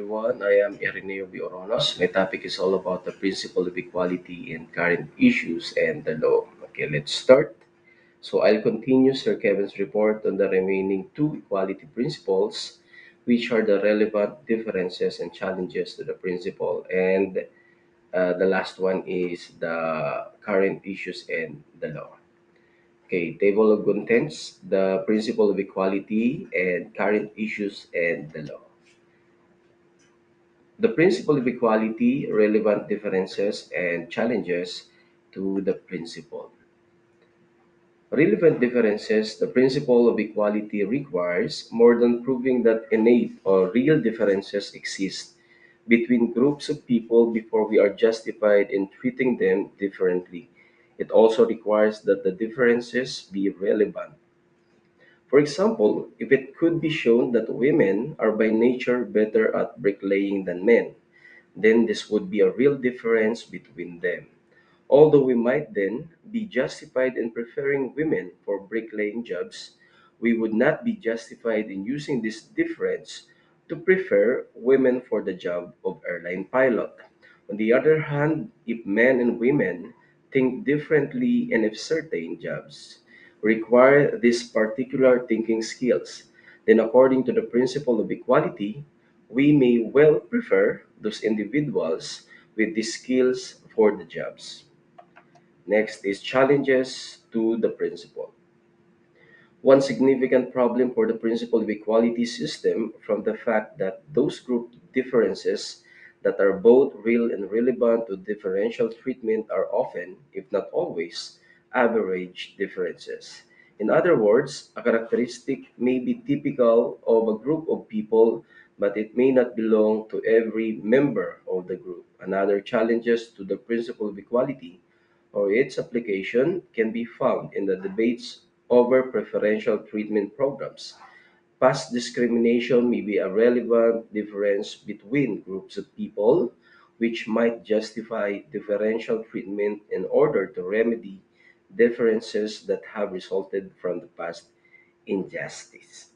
everyone. I am Ireneo Bioronos. My topic is all about the principle of equality and current issues and the law. Okay, let's start. So I'll continue Sir Kevin's report on the remaining two equality principles, which are the relevant differences and challenges to the principle. And the last one is the current issues and the law. Okay, table of contents, the principle of equality and current issues and the law. The principle of equality, relevant differences, and challenges to the principle. Relevant differences, the principle of equality requires more than proving that innate or real differences exist between groups of people before we are justified in treating them differently. It also requires that the differences be relevant. For example, if it could be shown that women are by nature better at bricklaying than men, then this would be a real difference between them. Although we might then be justified in preferring women for bricklaying jobs, we would not be justified in using this difference to prefer women for the job of airline pilot. On the other hand, if men and women think differently and if certain jobs require these particular thinking skills, then according to the principle of equality, we may well prefer those individuals with these skills for the jobs. Next is challenges to the principle. One significant problem for the principle of equality system from the fact that those group differences that are both real and relevant to differential treatment are often, if not always, average differences. In other words, a characteristic may be typical of a group of people, but it may not belong to every member of the group. Another challenges to the principle of equality or its application can be found in the debates over preferential treatment programs. Past discrimination may be a relevant difference between groups of people, which might justify differential treatment in order to remedy differences that have resulted from the past injustice.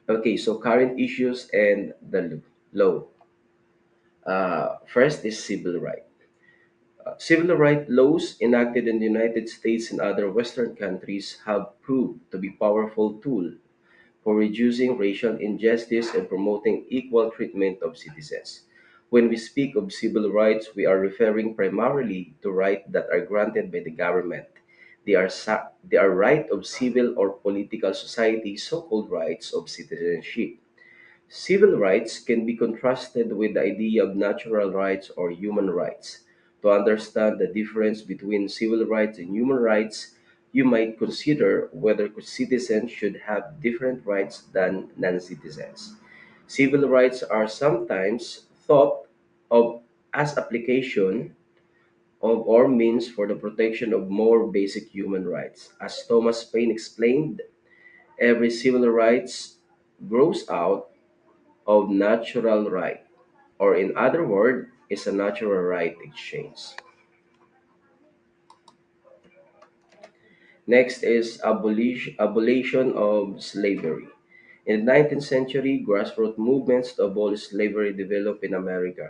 Okay, so current issues and the law. First is civil rights. Civil rights laws enacted in the United States and other Western countries have proved to be powerful tools for reducing racial injustice and promoting equal treatment of citizens. When we speak of civil rights, we are referring primarily to rights that are granted by the government. They are right of civil or political society, so-called rights of citizenship. Civil rights can be contrasted with the idea of natural rights or human rights. To understand the difference between civil rights and human rights, you might consider whether citizens should have different rights than non citizens. Civil rights are sometimes thought of as application of or means for the protection of more basic human rights. As Thomas Paine explained, every civil rights grows out of natural right, or in other words, is a natural right exchange. Next is abolition of slavery. In the 19th century, grassroots movements to abolish slavery developed in America,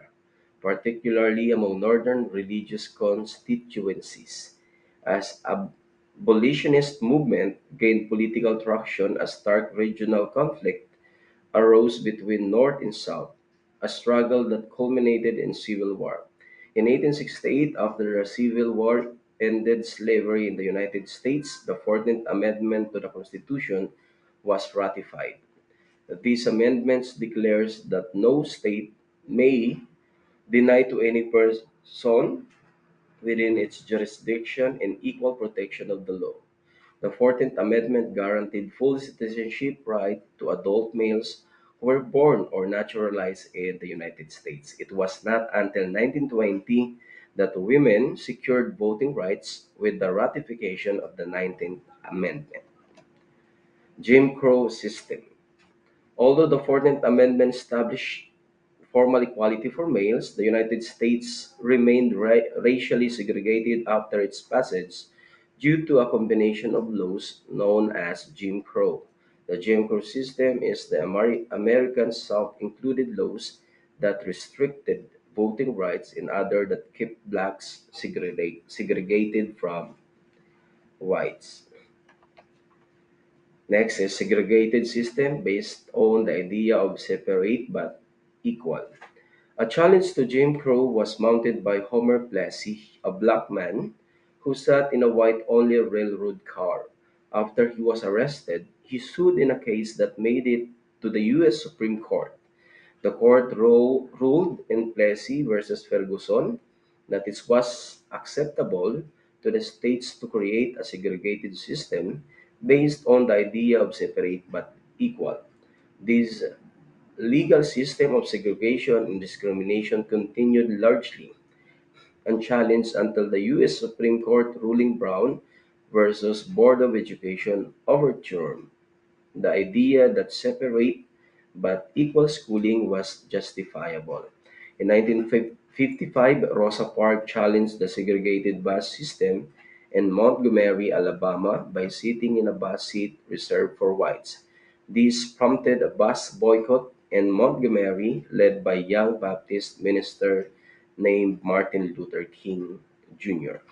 particularly among northern religious constituencies. As abolitionist movement gained political traction, a stark regional conflict arose between North and South, a struggle that culminated in civil war. In 1868, after the Civil War ended slavery in the United States, the 14th Amendment to the Constitution was ratified. These amendments declares that no state may deny to any person within its jurisdiction and equal protection of the law. The 14th Amendment guaranteed full citizenship right to adult males who were born or naturalized in the United States. It was not until 1920 that women secured voting rights with the ratification of the 19th Amendment. Jim Crow system. Although the 14th Amendment established formal equality for males, the United States remained racially segregated after its passage due to a combination of laws known as Jim Crow. The Jim Crow system is the American South included laws that restricted voting rights and other that kept blacks segregated from whites. Next is segregated system based on the idea of separate but equal. A challenge to Jim Crow was mounted by Homer Plessy, a black man who sat in a white-only railroad car. After he was arrested, he sued in a case that made it to the U.S. Supreme Court. The court ruled in Plessy versus Ferguson that it was acceptable to the states to create a segregated system based on the idea of separate but equal. This legal system of segregation and discrimination continued largely unchallenged until the U.S. Supreme Court ruling Brown versus Board of Education overturned the idea that separate but equal schooling was justifiable. In 1955, Rosa Parks challenged the segregated bus system in Montgomery, Alabama by sitting in a bus seat reserved for whites. This prompted a bus boycott in Montgomery led by young Baptist minister named Martin Luther King Jr.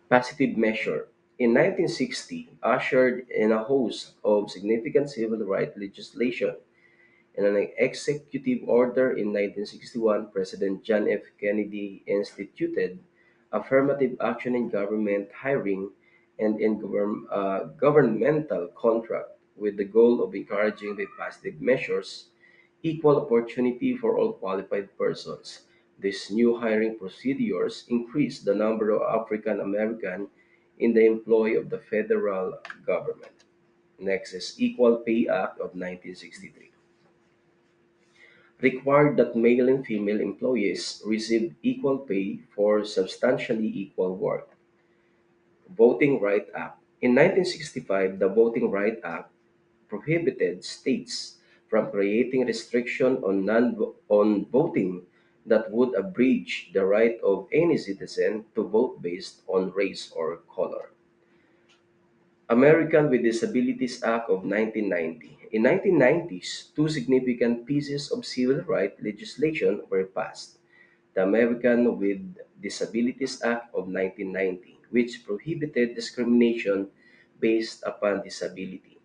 Positive measure. In 1960, ushered in a host of significant civil rights legislation. In an executive order in 1961, President John F. Kennedy instituted affirmative action in government hiring and in governmental contract with the goal of encouraging the positive measures equal opportunity for all qualified persons. These new hiring procedures increased the number of African American in the employ of the federal government. Next is Equal Pay Act of 1963 required that male and female employees receive equal pay for substantially equal work. Voting Right Act. In 1965, the Voting Right Act prohibited states from creating restriction on on voting that would abridge the right of any citizen to vote based on race or color. American with Disabilities Act of 1990. In 1990s, two significant pieces of civil rights legislation were passed. The American with Disabilities Act of 1990, which prohibited discrimination based upon disability.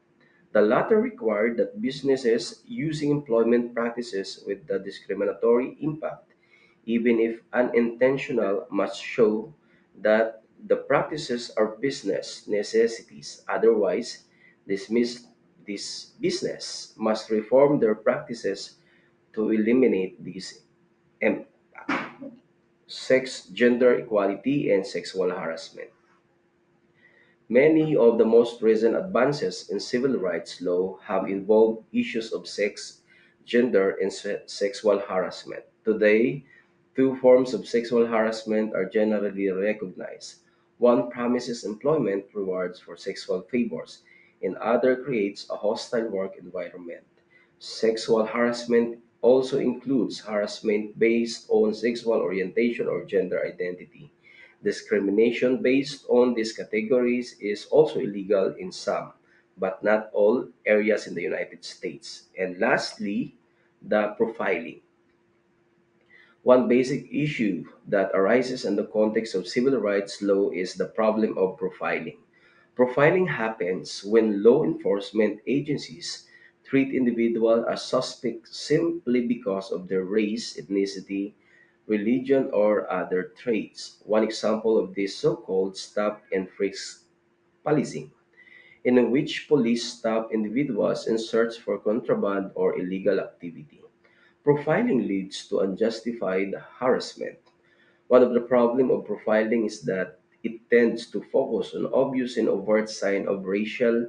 The latter required that businesses using employment practices with the discriminatory impact, even if unintentional, must show that the practices are business necessities. Otherwise, this business must reform their practices to eliminate these impact. Sex, gender equality, and sexual harassment. Many of the most recent advances in civil rights law have involved issues of sex, gender, and sexual harassment. Today, two forms of sexual harassment are generally recognized. One promises employment rewards for sexual favors, and other creates a hostile work environment. Sexual harassment also includes harassment based on sexual orientation or gender identity. Discrimination based on these categories is also illegal in some, but not all, areas in the United States. And lastly, the profiling. One basic issue that arises in the context of civil rights law is the problem of profiling. Profiling happens when law enforcement agencies treat individuals as suspects simply because of their race, ethnicity, religion, or other traits. One example of this so-called stop and frisk policing, in which police stop individuals and search for contraband or illegal activity. Profiling leads to unjustified harassment. One of the problems of profiling is that it tends to focus on obvious and overt signs of racial,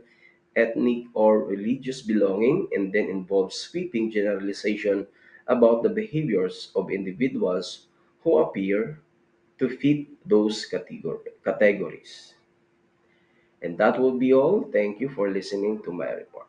ethnic, or religious belonging and then involves sweeping generalization about the behaviors of individuals who appear to fit those categories. And that will be all. Thank you for listening to my report.